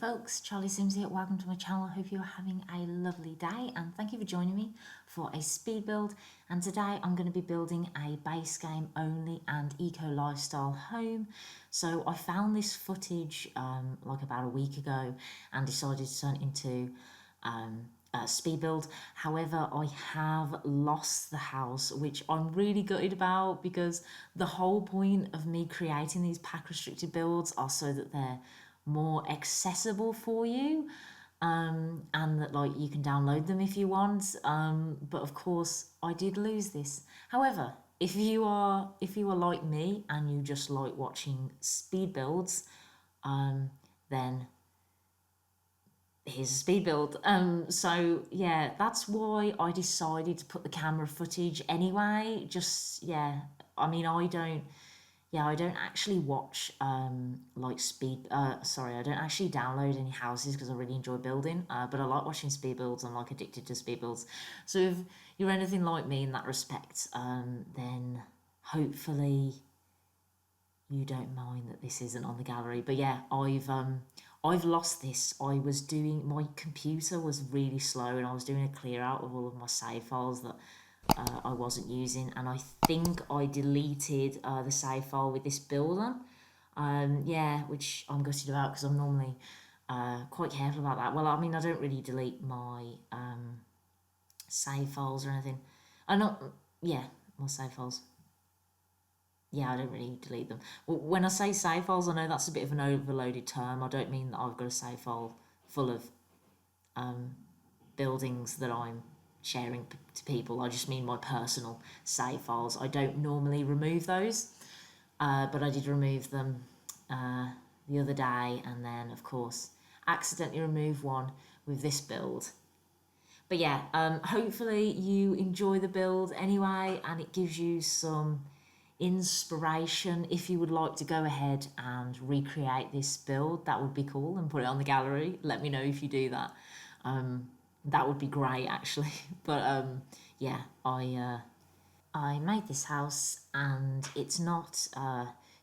folks, Charlie Sims here. Welcome to my channel. I hope you're having a lovely day and thank you for joining me for a speed build. And today I'm going to be building a base game only and eco lifestyle home. So I found this footage like about a week ago and decided to turn it into a speed build. However, I have lost the house, which I'm really gutted about, because the whole point of me creating these pack restricted builds are so that they're more accessible for you, and that like you can download them if you want, but of course I did lose this. However, if you are like me and you just like watching speed builds, then here's a speed build. So yeah, that's why I decided to put the camera footage anyway. Just yeah, I mean I don't actually watch like I don't actually download any houses because I really enjoy building, but I like watching speed builds. I'm like addicted to speed builds. So if you're anything like me in that respect, then hopefully you don't mind that this isn't on the gallery. But yeah, I've lost this. My computer was really slow and I was doing a clear out of all of my save files that I wasn't using, and I think I deleted the save file with this build on. Yeah, which I'm gutted about because I'm normally quite careful about that. Well, I mean, I don't really delete my save files or anything. My save files. Yeah, I don't really delete them. Well, when I say save files, I know that's a bit of an overloaded term. I don't mean that I've got a save file full of buildings that I'm sharing to people. I just mean my personal save files. I don't normally remove those, but I did remove them the other day, and then of course accidentally remove one with this build. But yeah, hopefully you enjoy the build anyway, and it gives you some inspiration. If you would like to go ahead and recreate this build, that would be cool, and put it on the gallery. Let me know if you do that. That would be great actually. But yeah, I made this house and it's not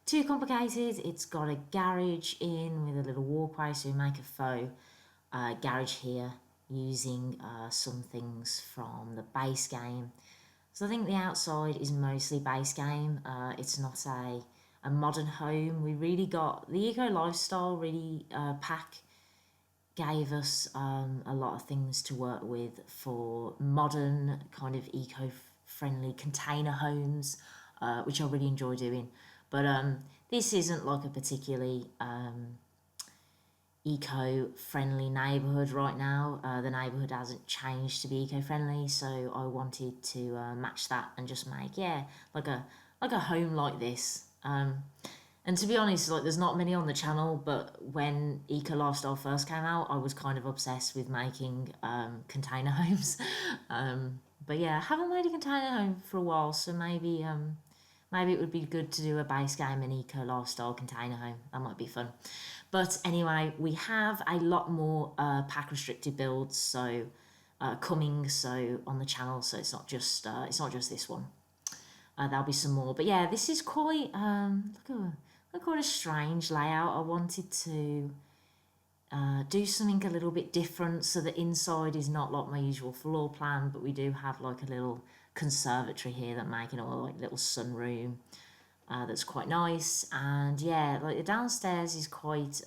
too complicated. It's got a garage in with a little walkway, so we make a faux garage here using some things from the base game. So I think the outside is mostly base game. It's not a modern home. We really got the eco lifestyle really pack gave us a lot of things to work with for modern kind of eco-friendly container homes, which I really enjoy doing. But this isn't like a particularly eco-friendly neighbourhood right now. The neighbourhood hasn't changed to be eco-friendly, so I wanted to match that and just make like a home like this. And to be honest, like there's not many on the channel, but when Eco Lifestyle first came out, I was kind of obsessed with making container homes. But yeah, I haven't made a container home for a while, so maybe it would be good to do a base game and Eco Lifestyle container home. That might be fun. But anyway, we have a lot more pack restricted builds coming on the channel, so it's not just this one. There'll be some more, but yeah, this is quite quite a strange layout. I wanted to do something a little bit different, so the inside is not like my usual floor plan, but we do have like a little conservatory here that making all like little sunroom. That's quite nice, and yeah, like the downstairs is quite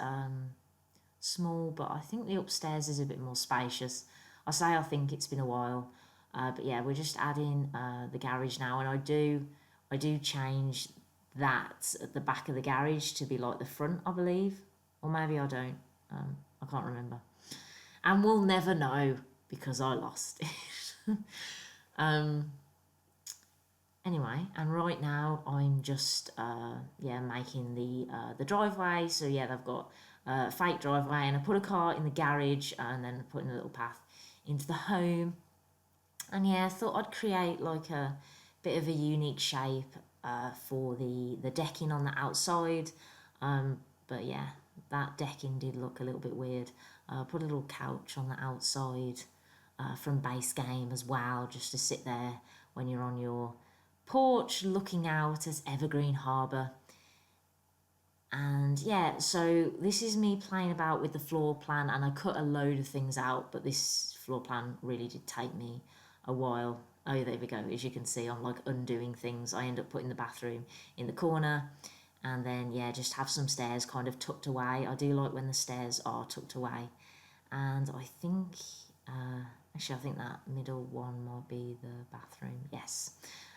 small, but I think the upstairs is a bit more spacious. I think it's been a while, but yeah, we're just adding the garage now, and I do change that at the back of the garage to be like the front, I believe, or maybe I don't. I can't remember, and we'll never know because I lost it. Anyway, and right now I'm just making the driveway. So yeah, they've got a fake driveway, and I put a car in the garage and then putting a little path into the home. And yeah, I thought I'd create like a bit of a unique shape for the decking on the outside. But yeah, that decking did look a little bit weird. Put a little couch on the outside from base game as well, just to sit there when you're on your porch looking out at Evergreen Harbour. And yeah, so this is me playing about with the floor plan, and I cut a load of things out, but this floor plan really did take me a while. Oh, there we go. As you can see, I'm like undoing things. I end up putting the bathroom in the corner, and then yeah, just have some stairs kind of tucked away. I do like when the stairs are tucked away. And I think, actually I think that middle one might be the bathroom. Yes,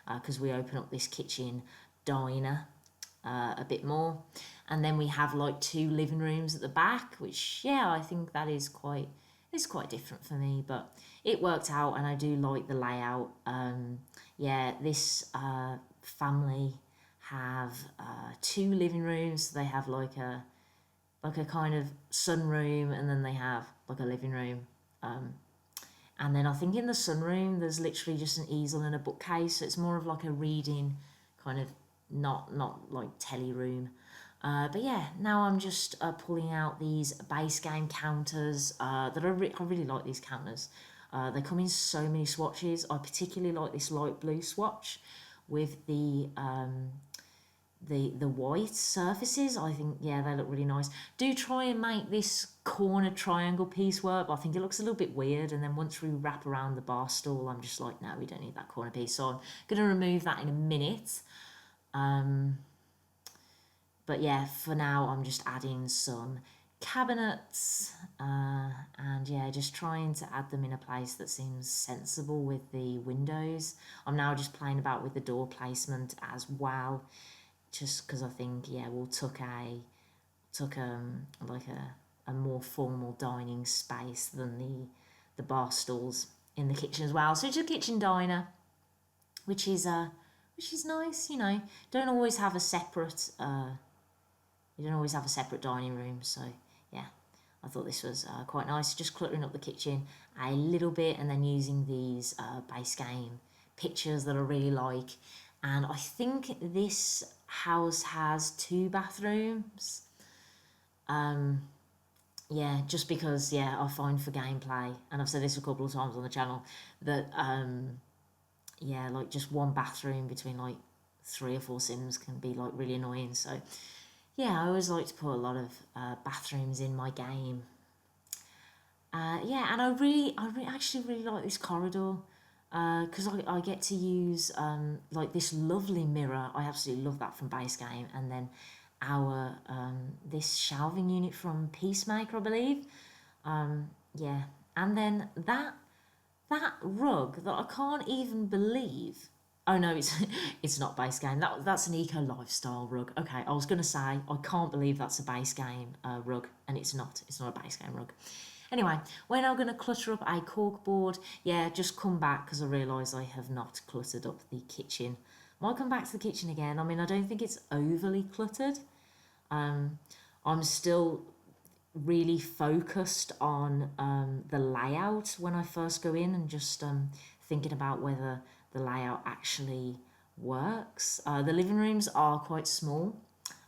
because we open up this kitchen diner a bit more, and then we have like 2 living rooms at the back, which yeah, I think that is quite different for me, but it worked out, and I do like the layout. Yeah, this family have 2 living rooms. They have like a kind of sunroom, and then they have like a living room. And then I think in the sunroom there's literally just an easel and a bookcase, so it's more of like a reading kind of, not like telly room. But yeah, now I'm just pulling out these base game counters that I really like these counters. They come in so many swatches. I particularly like this light blue swatch with the white surfaces. I think, yeah, they look really nice. Do try and make this corner triangle piece work, but I think it looks a little bit weird, and then once we wrap around the bar stool, I'm just like, no, we don't need that corner piece, so I'm going to remove that in a minute. But yeah, for now I'm just adding some cabinets, and yeah, just trying to add them in a place that seems sensible with the windows. I'm now just playing about with the door placement as well, just because I think, yeah, we'll tuck like a more formal dining space than the bar stools in the kitchen as well. So it's a kitchen diner, which is nice. You know, don't always have a separate dining room. So yeah, I thought this was quite nice. Just cluttering up the kitchen a little bit, and then using these base game pictures that I really like. And I think this house has 2 bathrooms. Yeah, just because, yeah, I find for gameplay, and I've said this a couple of times on the channel, that yeah, like just one bathroom between like 3 or 4 sims can be like really annoying. So yeah, I always like to put a lot of bathrooms in my game. Yeah, and I actually really like this corridor, because I get to use like this lovely mirror. I absolutely love that from base game, and then our this shelving unit from Peacemaker, I believe. Yeah, and then that rug that I can't even believe. Oh no, it's it's not base game. That's an eco lifestyle rug. Okay, I was gonna say I can't believe that's a base game rug, and it's not. It's not a base game rug. Anyway, we're now going to clutter up a cork board. Yeah, just come back because I realise I have not cluttered up the kitchen. Might come back to the kitchen again. I mean, I don't think it's overly cluttered. I'm still really focused on the layout when I first go in, and just thinking about whether the layout actually works. The living rooms are quite small.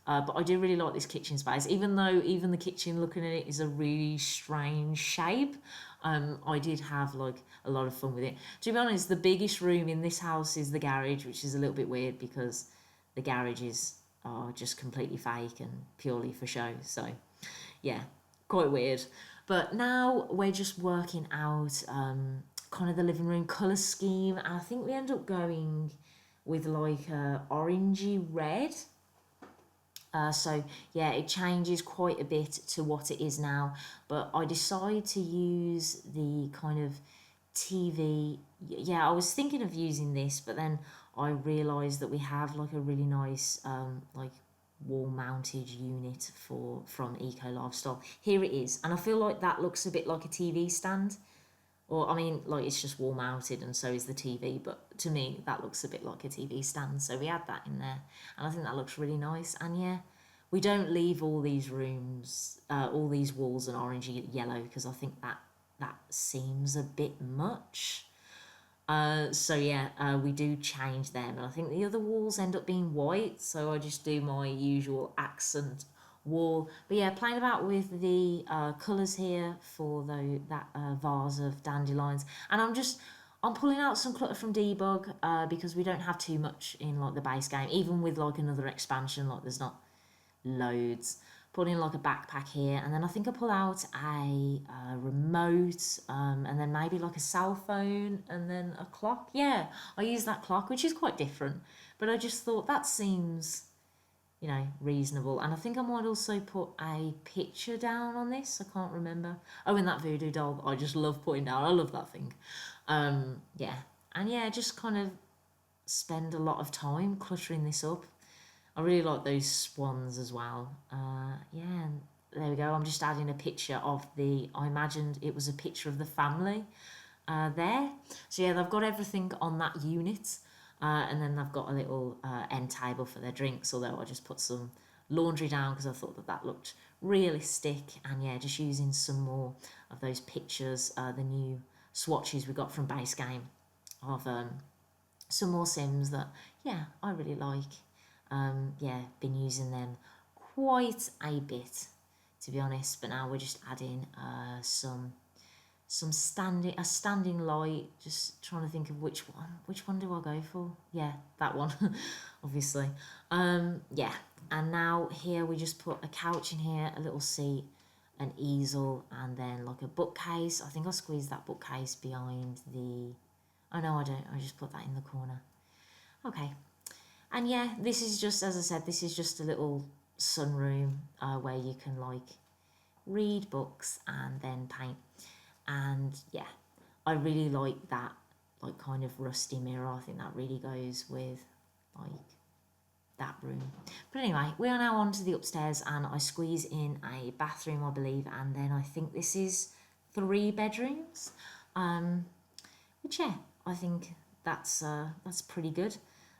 But I do really like this kitchen space, even though even the kitchen, looking at it, is a really strange shape. I did have like a lot of fun with it. To be honest, the biggest room in this house is the garage, which is a little bit weird because the garages are just completely fake and purely for show. So yeah, quite weird. But now we're just working out kind of the living room colour scheme, and I think we end up going with like a orangey red. So yeah, it changes quite a bit to what it is now, but I decided to use the kind of TV. Yeah, I was thinking of using this, but then I realised that we have like a really nice like wall mounted unit from Eco Lifestyle. Here it is, and I feel like that looks a bit like a TV stand. Or, I mean, like, it's just wall mounted and so is the TV, but to me, that looks a bit like a TV stand. So we add that in there, and I think that looks really nice. And yeah, we don't leave all these rooms, all these walls an orangey yellow, because I think that seems a bit much. So yeah, we do change them, and I think the other walls end up being white, so I just do my usual accent wall. But yeah, playing about with the colours here for that vase of dandelions, and I'm pulling out some clutter from debug because we don't have too much in like the base game. Even with like another expansion, like there's not loads. Put in like a backpack here, and then I think I pull out a remote, and then maybe like a cell phone, and then a clock. Yeah, I use that clock, which is quite different, but I just thought that seems, you know, reasonable. And I think I might also put a picture down on this. I can't remember. Oh, and that voodoo doll, I just love putting down. I love that thing. Yeah, and yeah, just kind of spend a lot of time cluttering this up. I really like those swans as well. Yeah, and there we go. I'm just adding a picture of I imagined it was a picture of the family there. So yeah, they've got everything on that unit. And then they've got a little end table for their drinks, although I just put some laundry down because I thought that looked realistic. And yeah, just using some more of those pictures, the new swatches we got from base game of some more Sims that, yeah, I really like. Yeah, been using them quite a bit, to be honest, but now we're just adding some standing light, just trying to think of which one do I go for. Yeah, that one. Obviously. Yeah, and now here we just put a couch in here, a little seat, an easel, and then like a bookcase. I think I'll squeeze that bookcase behind the, oh no I don't, I just put that in the corner. Okay, and yeah, this is just, as I said, this is just a little sunroom where you can like read books and then paint. And yeah, I really like that like kind of rusty mirror. I think that really goes with like that room. But anyway, we are now on to the upstairs, and I squeeze in a bathroom, I believe, and then I think this is 3 bedrooms. Which yeah, I think that's pretty good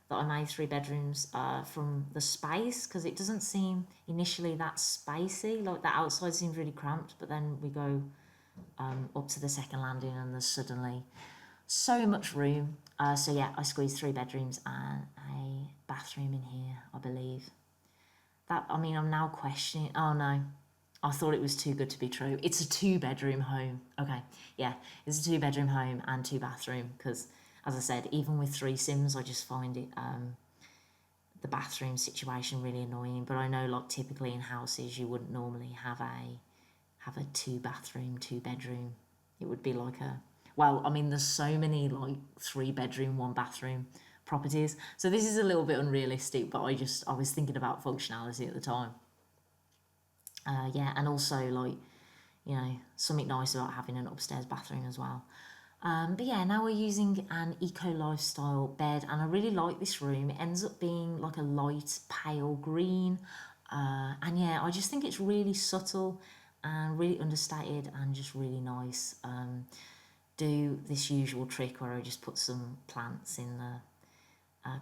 that I made 3 bedrooms from the space, because it doesn't seem initially that spacey. Like the outside seems really cramped, but then we go up to the second landing and there's suddenly so much room. So yeah, I squeezed 3 bedrooms and a bathroom in here, I believe. That, I mean, I'm now questioning. Oh no, I thought it was too good to be true. It's a 2-bedroom home. Okay, yeah, it's a 2-bedroom home and 2 bathroom, because as I said, even with 3 Sims, I just find it the bathroom situation really annoying. But I know like typically in houses you wouldn't normally have a 2-bathroom, 2-bedroom. It would be like a, well, I mean, there's so many like 3-bedroom, 1-bathroom properties. So this is a little bit unrealistic, but I was thinking about functionality at the time. Yeah, and also like, you know, something nice about having an upstairs bathroom as well. But yeah, now we're using an eco lifestyle bed, and I really like this room. It ends up being like a light pale green, and yeah, I just think it's really subtle and really understated and just really nice. Do this usual trick where I just put some plants in the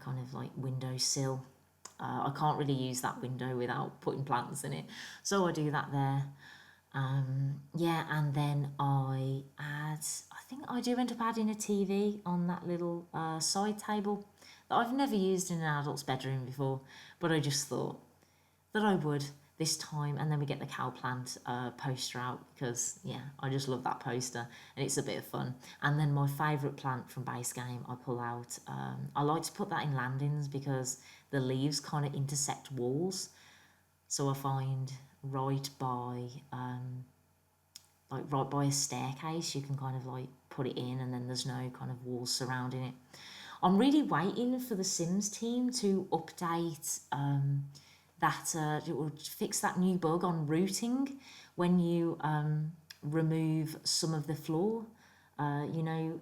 kind of like windowsill. I can't really use that window without putting plants in it, so I do that there. Yeah, and then I think I do end up adding a TV on that little side table that I've never used in an adult's bedroom before, but I just thought that I would this time. And then we get the cow plant poster out, because yeah, I just love that poster and it's a bit of fun. And then my favourite plant from base game I pull out, I like to put that in landings because the leaves kind of intersect walls, so I find right by right by a staircase you can kind of like put it in, and then there's no kind of walls surrounding it. I'm really waiting for the Sims team to update that it will fix that new bug on routing when you remove some of the floor. You know,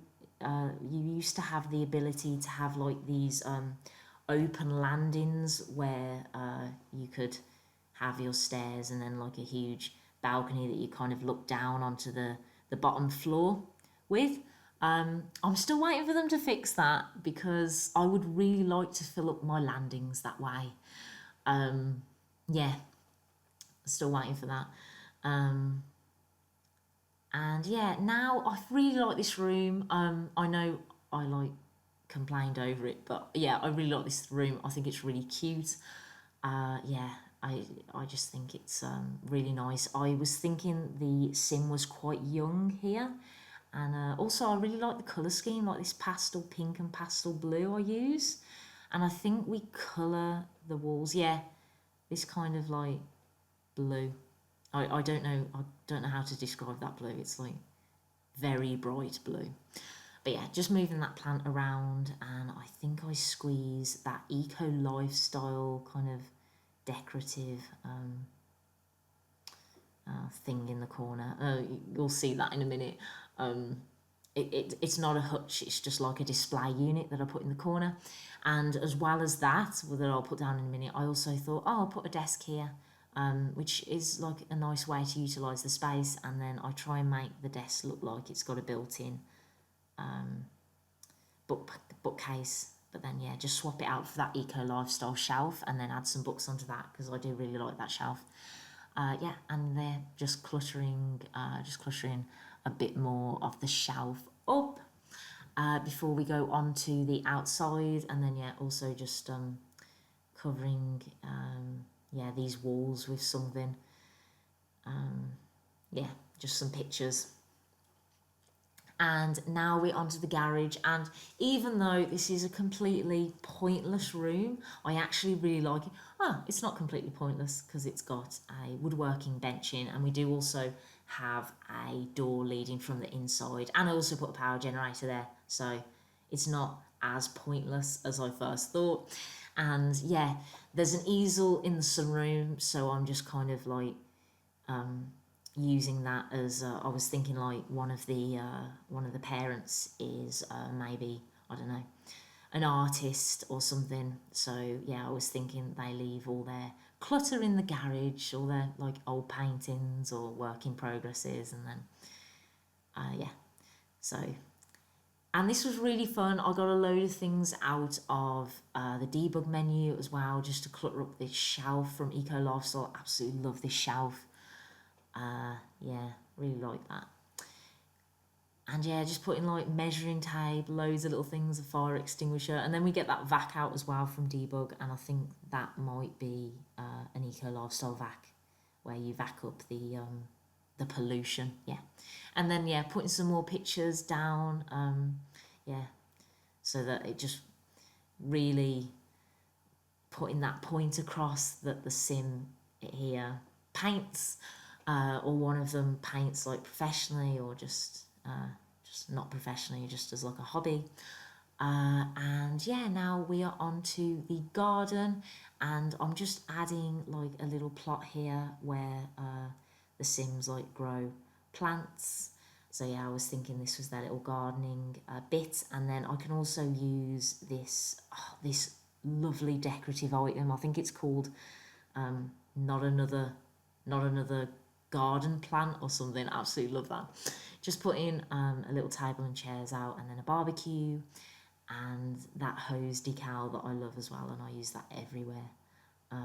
you used to have the ability to have like these open landings where you could have your stairs and then like a huge balcony that you kind of look down onto the bottom floor with. I'm still waiting for them to fix that because I would really like to fill up my landings that way. Yeah, still waiting for that. And yeah, now I really like this room. I know I like complained over it, but yeah, I really like this room. I think it's really cute. Yeah, I just think it's really nice. I was thinking the sim was quite young here, and also I really like the colour scheme, like this pastel pink and pastel blue I use, and I think we colour the walls. Yeah, this kind of like blue. I don't know how to describe that blue. It's like very bright blue. But yeah, just moving that plant around, and I think I squeeze that eco lifestyle kind of decorative thing in the corner. You'll see that in a minute. It's not a hutch, it's just like a display unit that I put in the corner. And as well as that, that I'll put down in a minute, I also thought, oh, I'll put a desk here, which is like a nice way to utilise the space. And then I try and make the desk look like it's got a built-in bookcase. But then, yeah, just swap it out for that eco lifestyle shelf and then add some books onto that because I do really like that shelf. Yeah, and they're just cluttering a bit more of the shelf up before we go on to the outside. And then, yeah, also just covering, yeah, these walls with something. Yeah, just some pictures. And now we're onto the garage, and even though this is a completely pointless room, I actually really like it. Oh, it's not completely pointless because it's got a woodworking bench in, and we do also have a door leading from the inside, and I also put a power generator there, so it's not as pointless as I first thought. And yeah, there's an easel in the sunroom, so I'm just kind of like using that as I was thinking like one of the parents is maybe, I don't know, an artist or something. So yeah, I was thinking they leave all their clutter in the garage, all their like old paintings or work in progresses, and then yeah. So, and this was really fun. I got a load of things out of the debug menu as well, just to clutter up this shelf from Eco Lifestyle. Absolutely love this shelf. Yeah, really like that. And yeah, just putting like measuring tape, loads of little things, a fire extinguisher, and then we get that vac out as well from debug, and I think that might be an eco lifestyle vac where you vac up the pollution. Yeah, and then yeah, putting some more pictures down. Yeah, so that it just really putting that point across that the sim here paints, or one of them paints like professionally or just not professionally, just as like a hobby. And yeah, now we are on to the garden, and I'm just adding like a little plot here where the sims like grow plants. So yeah, I was thinking this was their little gardening bit, and then I can also use this lovely decorative item. I think it's called not another garden plant or something. Absolutely love that. Just put in a little table and chairs out, and then a barbecue, and that hose decal that I love as well, and I use that everywhere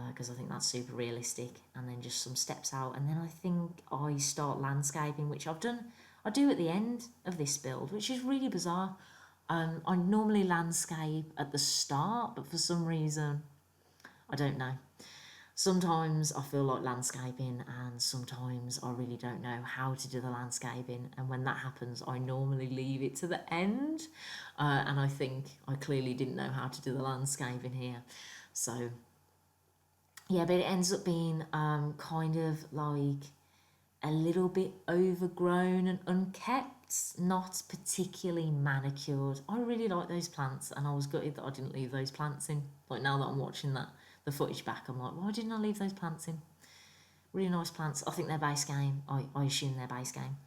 because I think that's super realistic. And then just some steps out, and then I think I start landscaping, which I do at the end of this build, which is really bizarre. I normally landscape at the start, but for some reason, I don't know. Sometimes I feel like landscaping, and sometimes I really don't know how to do the landscaping. And when that happens, I normally leave it to the end. And I think I clearly didn't know how to do the landscaping here. So, yeah, but it ends up being kind of like a little bit overgrown and unkept, not particularly manicured. I really like those plants, and I was gutted that I didn't leave those plants in. Like now that I'm watching the footage back, I'm like, why didn't I leave those plants in? Really nice plants. I think they're base game. I assume they're base game.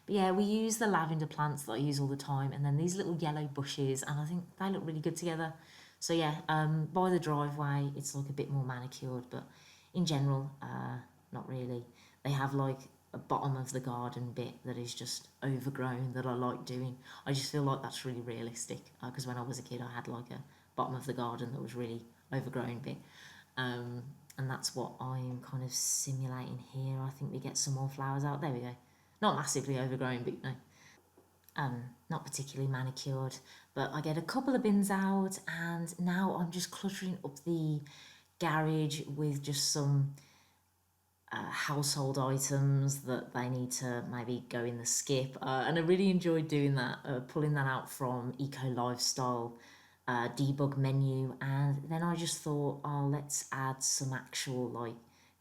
But yeah, we use the lavender plants that I use all the time, and then these little yellow bushes, and I think they look really good together. So yeah, by the driveway, it's like a bit more manicured, but in general, not really. They have like a bottom of the garden bit that is just overgrown that I like doing. I just feel like that's really realistic because when I was a kid, I had like a bottom of the garden that was really overgrown bit. And that's what I'm kind of simulating here. I think we get some more flowers out. There we go. Not massively overgrown, but you know, not particularly manicured. But I get a couple of bins out, and now I'm just cluttering up the garage with just some household items that they need to maybe go in the skip. And I really enjoyed doing that, pulling that out from Eco Lifestyle debug menu, and then I just thought, oh, let's add some actual like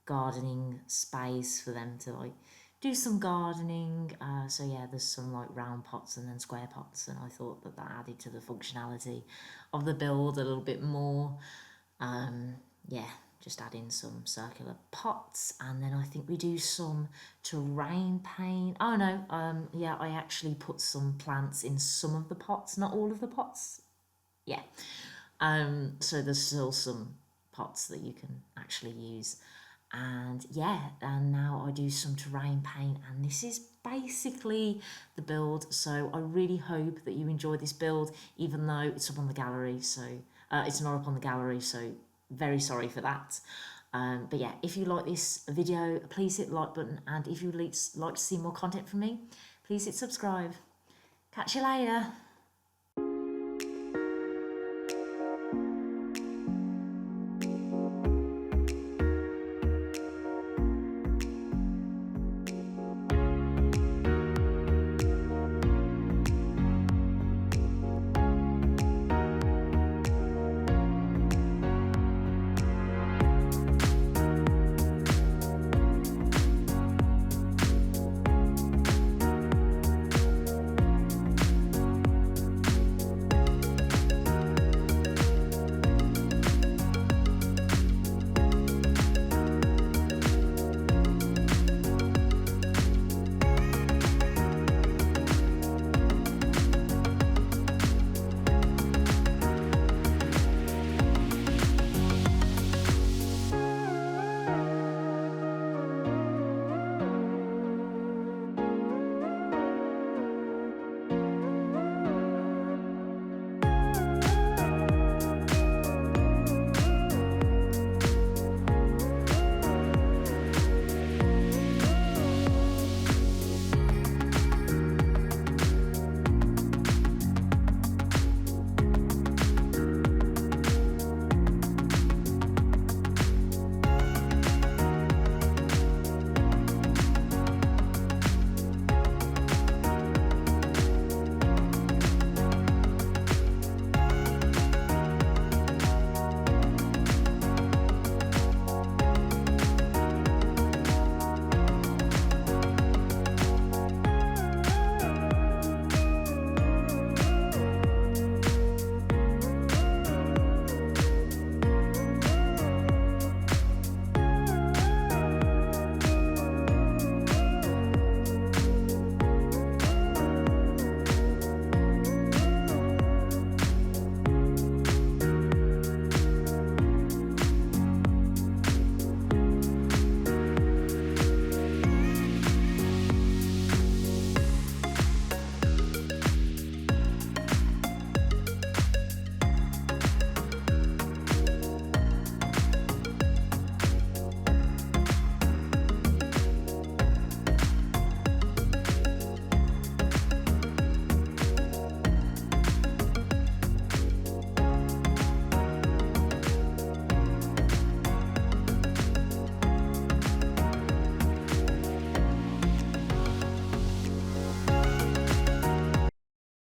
gardening space for them to like do some gardening. So yeah, there's some like round pots and then square pots, and I thought that that added to the functionality of the build a little bit more. Yeah, just add in some circular pots, and then I think we do some terrain paint. Oh no, yeah, I actually put some plants in some of the pots, not all of the pots. Yeah, so there's still some pots that you can actually use. And yeah, and now I do some terrain paint, and this is basically the build. So I really hope that you enjoy this build, even though it's up on the gallery. So it's not up on the gallery, so very sorry for that. But yeah, if you like this video, please hit the like button, and if you'd like to see more content from me, please hit subscribe. Catch you later.